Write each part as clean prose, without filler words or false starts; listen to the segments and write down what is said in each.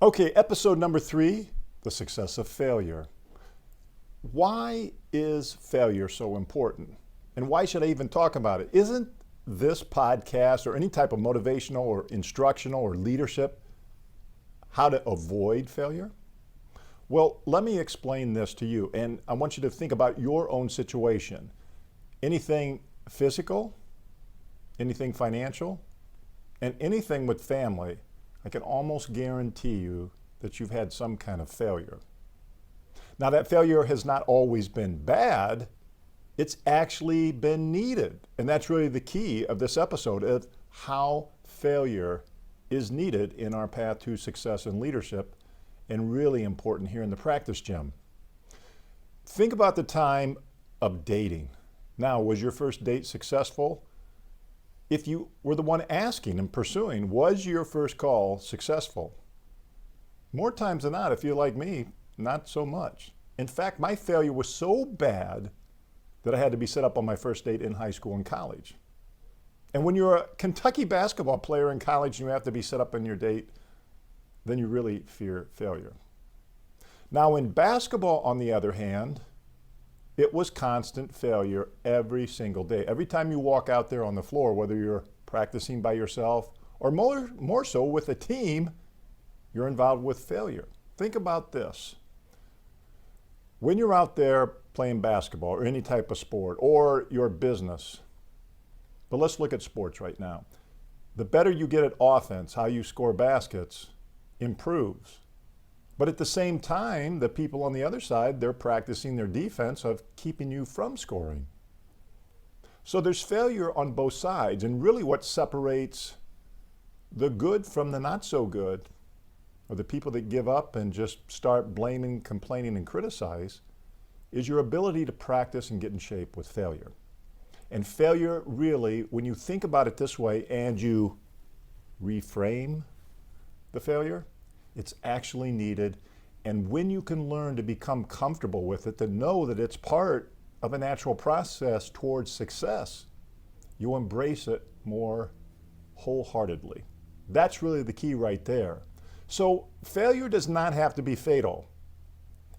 Okay, episode number 3, the success of failure. Why is failure so important? And why should I even talk about it? Isn't this podcast or any type of motivational or instructional or leadership how to avoid failure? Well, let me explain this to you. And I want you to think about your own situation. Anything physical, anything financial, and anything with family, I can almost guarantee you that you've had some kind of failure. Now, that failure has not always been bad. It's actually been needed. And that's really the key of this episode of how failure is needed in our path to success and leadership, and really important here in the practice gym. Think about the time of dating. Now, was your first date successful? If you were the one asking and pursuing, was your first call successful? More times than not, if you're like me, not so much. In fact, my failure was so bad that I had to be set up on my first date in high school and college. And when you're a Kentucky basketball player in college and you have to be set up on your date, then you really fear failure. Now, in basketball, on the other hand, it was constant failure every single day. Every time you walk out there on the floor, whether you're practicing by yourself or more so with a team, you're involved with failure. Think about this. When you're out there playing basketball or any type of sport or your business, but let's look at sports right now. The better you get at offense, how you score baskets improves. But at the same time, the people on the other side, they're practicing their defense of keeping you from scoring. So there's failure on both sides. And really what separates the good from the not so good, or the people that give up and just start blaming, complaining, and criticize, is your ability to practice and get in shape with failure. And failure really, when you think about it this way and you reframe the failure, it's actually needed. And when you can learn to become comfortable with it, to know that it's part of a natural process towards success, you embrace it more wholeheartedly. That's really the key right there. So failure does not have to be fatal.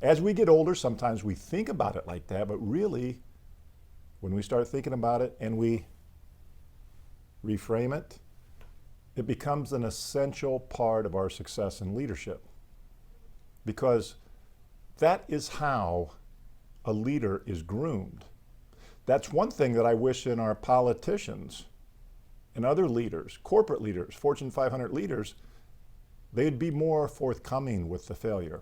As we get older, sometimes we think about it like that, but really, when we start thinking about it and we reframe it, it becomes an essential part of our success in leadership. Because that is how a leader is groomed. That's one thing that I wish in our politicians and other leaders, corporate leaders, Fortune 500 leaders, they'd be more forthcoming with the failure.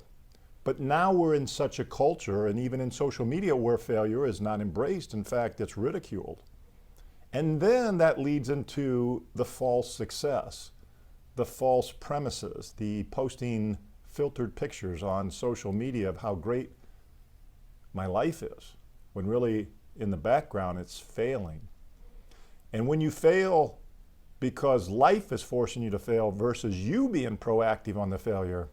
But now we're in such a culture, and even in social media, where failure is not embraced. In fact, it's ridiculed. And then that leads into the false success, the false premises, the posting filtered pictures on social media of how great my life is, when really in the background it's failing. And when you fail because life is forcing you to fail versus you being proactive on the failure,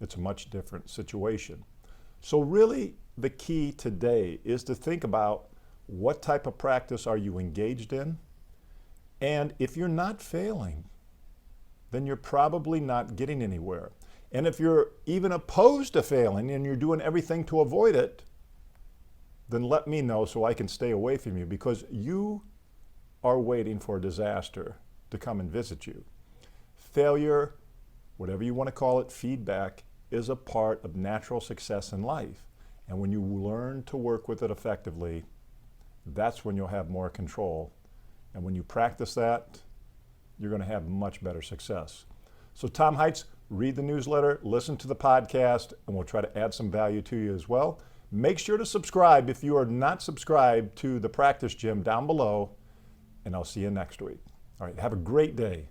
it's a much different situation. So really the key today is to think about what type of practice are you engaged in? And if you're not failing, then you're probably not getting anywhere. And if you're even opposed to failing and you're doing everything to avoid it, then let me know so I can stay away from you, because you are waiting for a disaster to come and visit you. Failure, whatever you want to call it, feedback, is a part of natural success in life. And when you learn to work with it effectively, that's when you'll have more control. And when you practice that, you're going to have much better success. So Tom Heitz, read the newsletter, listen to the podcast, and we'll try to add some value to you as well. Make sure to subscribe if you are not subscribed to the practice gym down below, and I'll see you next week. All right, have a great day.